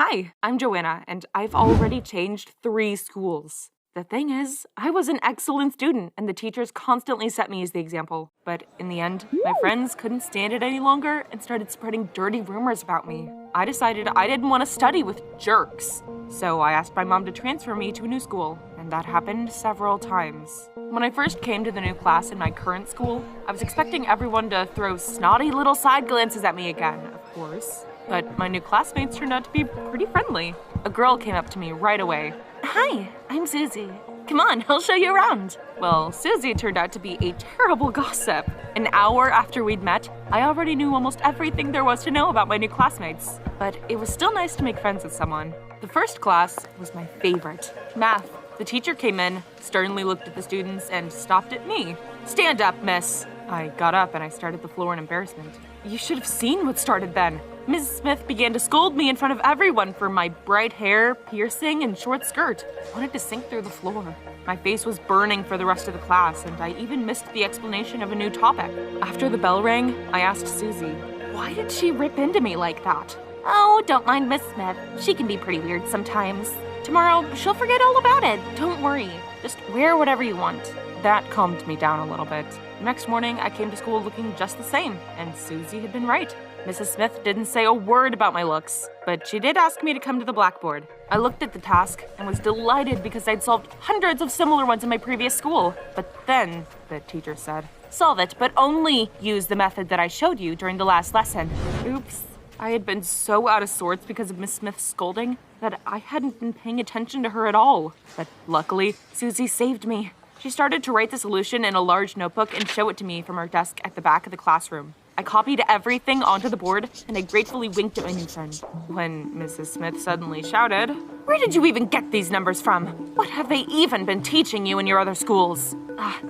Hi, I'm Joanna, and I've already changed 3 schools. The thing is, I was an excellent student, and the teachers constantly set me as the example. But in the end, my friends couldn't stand it any longer and started spreading dirty rumors about me. I decided I didn't want to study with jerks. So I asked my mom to transfer me to a new school, and that happened several times. When I first came to the new class in my current school, I was expecting everyone to throw snotty little side glances at me again, of course. But my new classmates turned out to be pretty friendly. A girl came up to me right away. Hi, I'm Susie. Come on, I'll show you around. Well, Susie turned out to be a terrible gossip. An hour after we'd met, I already knew almost everything there was to know about my new classmates. But it was still nice to make friends with someone. The first class was my favorite, math. The teacher came in, sternly looked at the students, and stopped at me. Stand up, miss. I got up and I started the floor in embarrassment. You should have seen what started then. Mrs. Smith began to scold me in front of everyone for my bright hair, piercing, and short skirt. I wanted to sink through the floor. My face was burning for the rest of the class, and I even missed the explanation of a new topic. After the bell rang, I asked Susie, why did she rip into me like that? Oh, don't mind Miss Smith. She can be pretty weird sometimes. Tomorrow, she'll forget all about it. Don't worry. Just wear whatever you want. That calmed me down a little bit. The next morning, I came to school looking just the same, and Susie had been right. Mrs. Smith didn't say a word about my looks, but she did ask me to come to the blackboard. I looked at the task and was delighted because I'd solved hundreds of similar ones in my previous school. But then, the teacher said, solve it, but only use the method that I showed you during the last lesson. Oops. I had been so out of sorts because of Miss Smith's scolding that I hadn't been paying attention to her at all. But luckily, Susie saved me. She started to write the solution in a large notebook and show it to me from her desk at the back of the classroom. I copied everything onto the board, and I gratefully winked at my new friend. When Mrs. Smith suddenly shouted, where did you even get these numbers from? What have they even been teaching you in your other schools?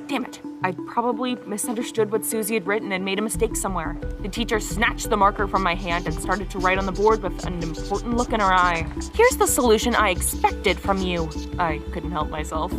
Damn it. I'd probably misunderstood what Susie had written and made a mistake somewhere. The teacher snatched the marker from my hand and started to write on the board with an important look in her eye. Here's the solution I expected from you. I couldn't help myself.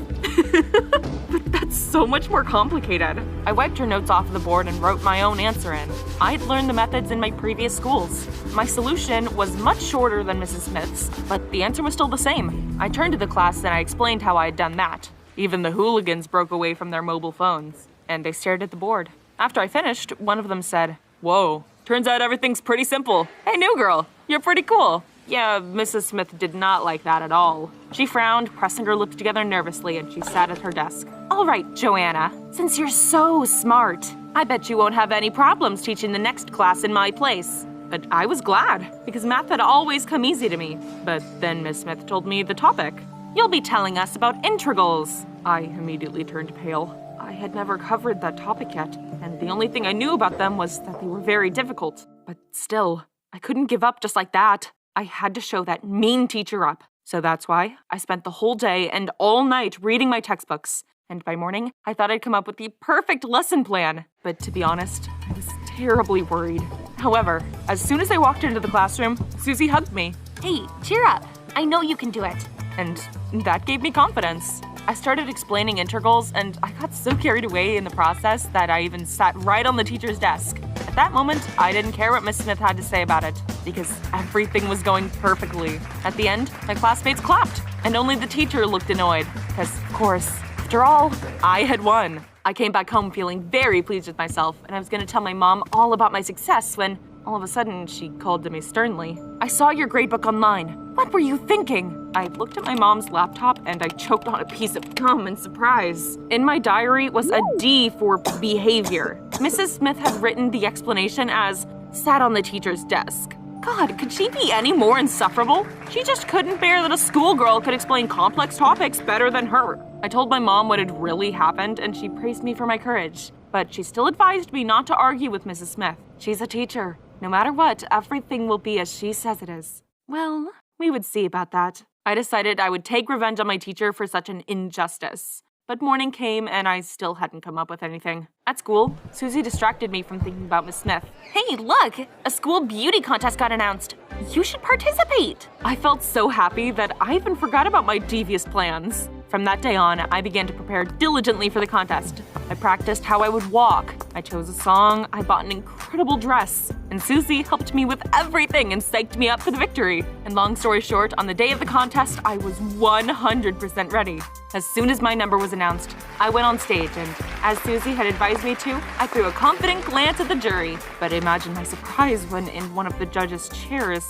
But that's so much more complicated. I wiped her notes off the board and wrote my own answer in. I'd learned the methods in my previous schools. My solution was much shorter than Mrs. Smith's, but the answer was still the same. I turned to the class and I explained how I had done that. Even the hooligans broke away from their mobile phones, and they stared at the board. After I finished, one of them said, whoa, turns out everything's pretty simple. Hey, new girl, you're pretty cool. Yeah, Mrs. Smith did not like that at all. She frowned, pressing her lips together nervously, and she sat at her desk. All right, Joanna, since you're so smart, I bet you won't have any problems teaching the next class in my place. But I was glad, because math had always come easy to me. But then Miss Smith told me the topic. You'll be telling us about integrals. I immediately turned pale. I had never covered that topic yet, and the only thing I knew about them was that they were very difficult. But still, I couldn't give up just like that. I had to show that mean teacher up. So that's why I spent the whole day and all night reading my textbooks. And by morning, I thought I'd come up with the perfect lesson plan. But to be honest, I was terribly worried. However, as soon as I walked into the classroom, Susie hugged me. Hey, cheer up. I know you can do it. And that gave me confidence. I started explaining integrals, and I got so carried away in the process that I even sat right on the teacher's desk. At that moment, I didn't care what Miss Smith had to say about it, because everything was going perfectly. At the end, my classmates clapped, and only the teacher looked annoyed, because, of course, after all, I had won. I came back home feeling very pleased with myself, and I was going to tell my mom all about my success when, all of a sudden, she called to me sternly. I saw your gradebook online. What were you thinking? I looked at my mom's laptop and I choked on a piece of gum in surprise. In my diary was a D for behavior. Mrs. Smith had written the explanation as, sat on the teacher's desk. God, could she be any more insufferable? She just couldn't bear that a schoolgirl could explain complex topics better than her. I told my mom what had really happened and she praised me for my courage. But she still advised me not to argue with Mrs. Smith. She's a teacher. No matter what, everything will be as she says it is. Well, we would see about that. I decided I would take revenge on my teacher for such an injustice. But morning came and I still hadn't come up with anything. At school, Susie distracted me from thinking about Miss Smith. Hey, look! A school beauty contest got announced. You should participate! I felt so happy that I even forgot about my devious plans. From that day on, I began to prepare diligently for the contest. I practiced how I would walk. I chose a song. I bought an incredible dress. and Susie helped me with everything and psyched me up for the victory. And long story short, on the day of the contest, I was 100% ready. As soon as my number was announced, I went on stage, and as Susie had advised me to, I threw a confident glance at the jury. But imagine my surprise when in one of the judges' chairs,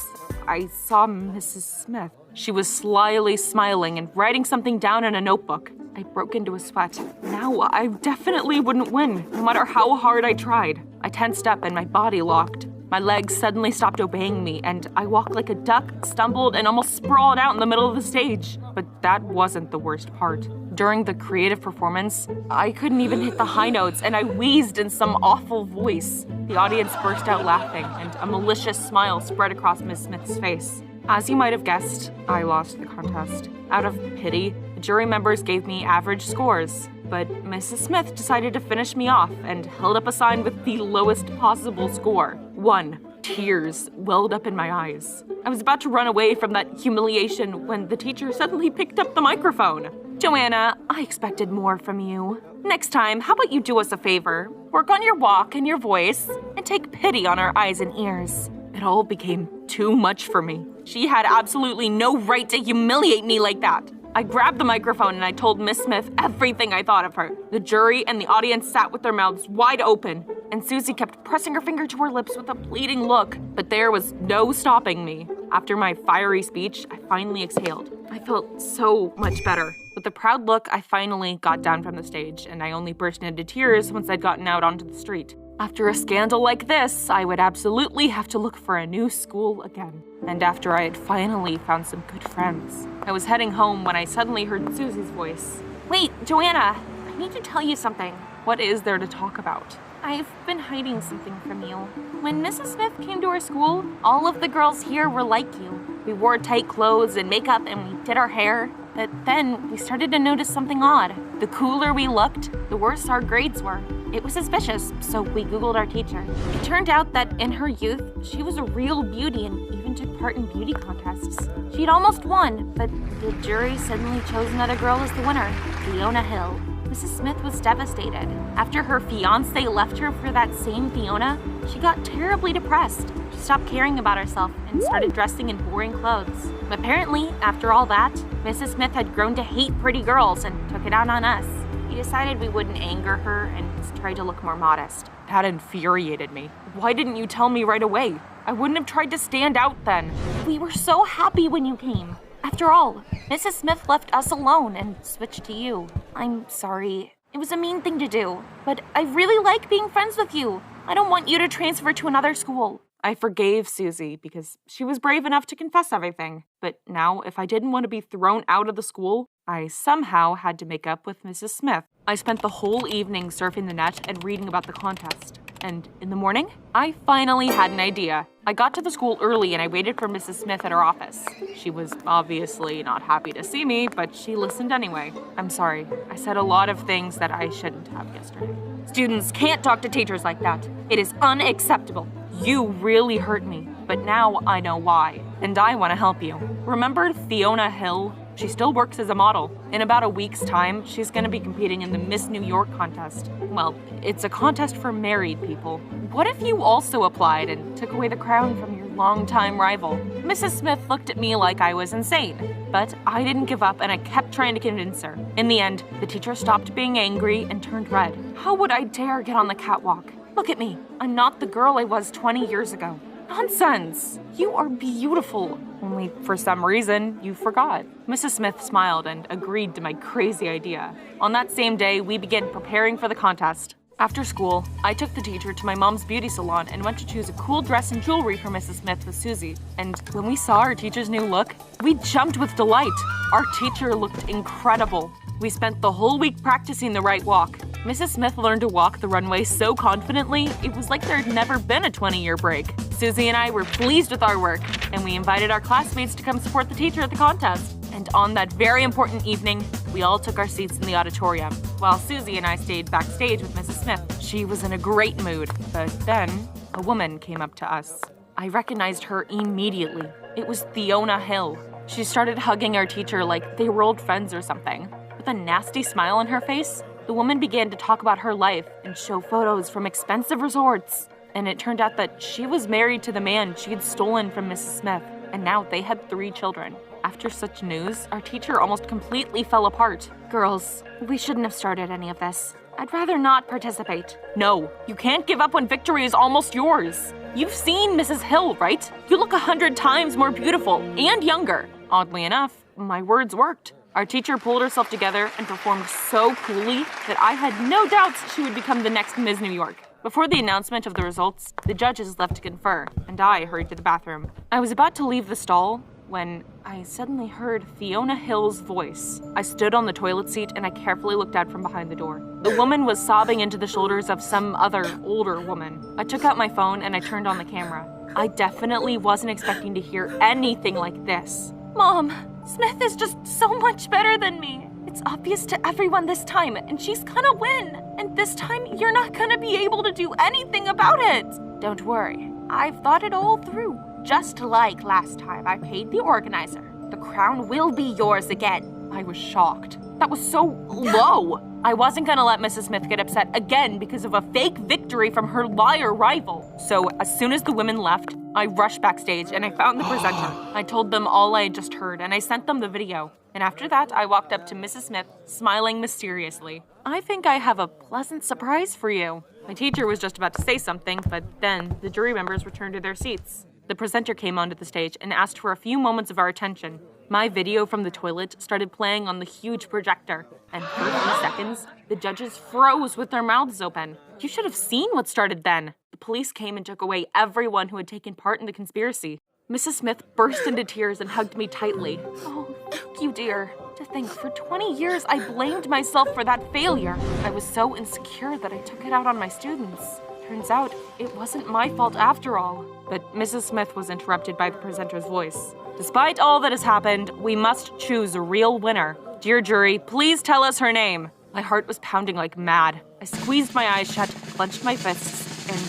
I saw Mrs. Smith. She was slyly smiling and writing something down in a notebook. I broke into a sweat. Now I definitely wouldn't win, no matter how hard I tried. I tensed up and my body locked. My legs suddenly stopped obeying me, and I walked like a duck, stumbled, and almost sprawled out in the middle of the stage. But that wasn't the worst part. During the creative performance, I couldn't even hit the high notes, and I wheezed in some awful voice. The audience burst out laughing, and a malicious smile spread across Miss Smith's face. As you might have guessed, I lost the contest. Out of pity, the jury members gave me average scores. But Mrs. Smith decided to finish me off and held up a sign with the lowest possible score. 1. Tears welled up in my eyes. I was about to run away from that humiliation when the teacher suddenly picked up the microphone. "Joanna, I expected more from you. Next time, how about you do us a favor? Work on your walk and your voice, and take pity on our eyes and ears." It all became too much for me. She had absolutely no right to humiliate me like that. I grabbed the microphone and I told Miss Smith everything I thought of her. The jury and the audience sat with their mouths wide open, and Susie kept pressing her finger to her lips with a pleading look, but there was no stopping me. After my fiery speech, I finally exhaled. I felt so much better. With a proud look, I finally got down from the stage, and I only burst into tears once I'd gotten out onto the street. After a scandal like this, I would absolutely have to look for a new school again. And after I had finally found some good friends, I was heading home when I suddenly heard Susie's voice. "Wait, Joanna, I need to tell you something." "What is there to talk about?" "I've been hiding something from you. When Mrs. Smith came to our school, all of the girls here were like you. We wore tight clothes and makeup and we did our hair. But then we started to notice something odd. The cooler we looked, the worse our grades were. It was suspicious, so we Googled our teacher. It turned out that in her youth, she was a real beauty and even took part in beauty contests. She'd almost won, but the jury suddenly chose another girl as the winner, Fiona Hill. Mrs. Smith was devastated. After her fiancé left her for that same Fiona, she got terribly depressed. She stopped caring about herself and started dressing in boring clothes. Apparently, after all that, Mrs. Smith had grown to hate pretty girls and took it out on us. We decided we wouldn't anger her and tried to look more modest. That infuriated me. Why didn't you tell me right away? I wouldn't have tried to stand out then. We were so happy when you came. After all, Mrs. Smith left us alone and switched to you. I'm sorry. It was a mean thing to do, but I really like being friends with you. I don't want you to transfer to another school. I forgave Susie because she was brave enough to confess everything. But now, if I didn't want to be thrown out of the school, I somehow had to make up with Mrs. Smith. I spent the whole evening surfing the net and reading about the contest. And in the morning, I finally had an idea. I got to the school early and I waited for Mrs. Smith at her office. She was obviously not happy to see me, but she listened anyway. I'm sorry. I said a lot of things that I shouldn't have yesterday. Students can't talk to teachers like that. It is unacceptable. You really hurt me, but now I know why, and I want to help you. Remember Fiona Hill? She still works as a model. In about a week's time, she's going to be competing in the Miss New York contest. Well, it's a contest for married people. What if you also applied and took away the crown from your longtime rival? Mrs. Smith looked at me like I was insane, but I didn't give up and I kept trying to convince her. In the end, the teacher stopped being angry and turned red. How would I dare get on the catwalk? Look at me. I'm not the girl I was 20 years ago. Nonsense! You are beautiful. Only for some reason, you forgot. Mrs. Smith smiled and agreed to my crazy idea. On that same day, we began preparing for the contest. After school, I took the teacher to my mom's beauty salon and went to choose a cool dress and jewelry for Mrs. Smith with Susie. And when we saw our teacher's new look, we jumped with delight. Our teacher looked incredible. We spent the whole week practicing the right walk. Mrs. Smith learned to walk the runway so confidently, it was like there had never been a 20-year break. Susie and I were pleased with our work, and we invited our classmates to come support the teacher at the contest. And on that very important evening, we all took our seats in the auditorium, while Susie and I stayed backstage with Mrs. Smith. She was in a great mood, but then a woman came up to us. I recognized her immediately. It was Fiona Hill. She started hugging our teacher like they were old friends or something. With a nasty smile on her face, the woman began to talk about her life and show photos from expensive resorts. and it turned out that she was married to the man she had stolen from Mrs. Smith, and now they had 3 children. After such news, our teacher almost completely fell apart. Girls, we shouldn't have started any of this. I'd rather not participate. No, you can't give up when victory is almost yours. You've seen Mrs. Hill, right? You look 100 times more beautiful and younger. Oddly enough, my words worked. Our teacher pulled herself together and performed so coolly that I had no doubts she would become the next Ms. New York. Before the announcement of the results, the judges left to confer, and I hurried to the bathroom. I was about to leave the stall when I suddenly heard Fiona Hill's voice. I stood on the toilet seat and I carefully looked out from behind the door. The woman was sobbing into the shoulders of some other older woman. I took out my phone and I turned on the camera. I definitely wasn't expecting to hear anything like this. Mom, Smith is just so much better than me. It's obvious to everyone this time, and she's gonna win. And this time, you're not gonna be able to do anything about it. Don't worry, I've thought it all through. Just like last time I paid the organizer, the crown will be yours again. I was shocked. That was so low. I wasn't gonna let Mrs. Smith get upset again because of a fake victory from her liar rival. So as soon as the women left, I rushed backstage and I found the presenter. I told them all I had just heard and I sent them the video. And after that, I walked up to Mrs. Smith, smiling mysteriously. I think I have a pleasant surprise for you. My teacher was just about to say something, but then the jury members returned to their seats. The presenter came onto the stage and asked for a few moments of our attention. My video from the toilet started playing on the huge projector, and for a few seconds, the judges froze with their mouths open. You should have seen what started then. The police came and took away everyone who had taken part in the conspiracy. Mrs. Smith burst into tears and hugged me tightly. Oh, thank you, dear. To think, for 20 years, I blamed myself for that failure. I was so insecure that I took it out on my students. Turns out, it wasn't my fault after all. But Mrs. Smith was interrupted by the presenter's voice. Despite all that has happened, we must choose a real winner. Dear jury, please tell us her name. My heart was pounding like mad. I squeezed my eyes shut, clenched my fists, and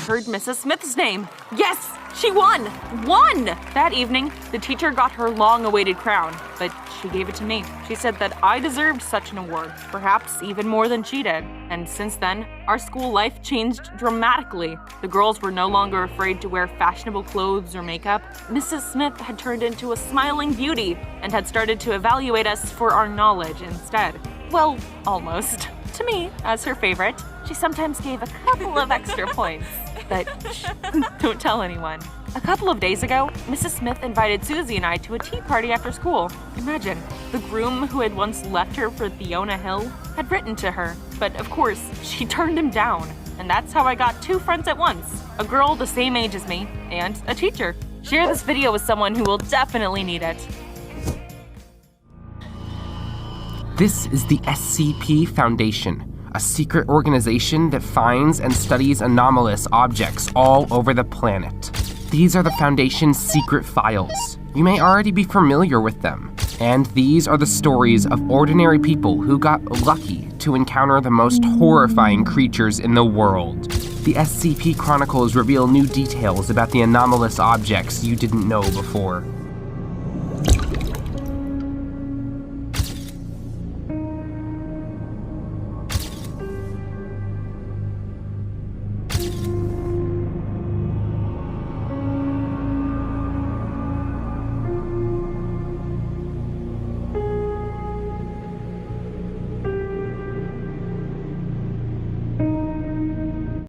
heard Mrs. Smith's name. Yes! She won! Won! That evening, the teacher got her long-awaited crown, but she gave it to me. She said that I deserved such an award, perhaps even more than she did. And since then, our school life changed dramatically. The girls were no longer afraid to wear fashionable clothes or makeup. Mrs. Smith had turned into a smiling beauty and had started to evaluate us for our knowledge instead. Well, almost. To me, as her favorite, she sometimes gave a couple of extra points. But shh, don't tell anyone. A couple of days ago, Mrs. Smith invited Susie and I to a tea party after school. Imagine, the groom who had once left her for Fiona Hill had written to her. But of course, she turned him down. And that's how I got 2 friends at once. A girl the same age as me, and a teacher. Share this video with someone who will definitely need it. This is the SCP Foundation, a secret organization that finds and studies anomalous objects all over the planet. These are the Foundation's secret files. You may already be familiar with them. And these are the stories of ordinary people who got lucky to encounter the most horrifying creatures in the world. The SCP Chronicles reveal new details about the anomalous objects you didn't know before.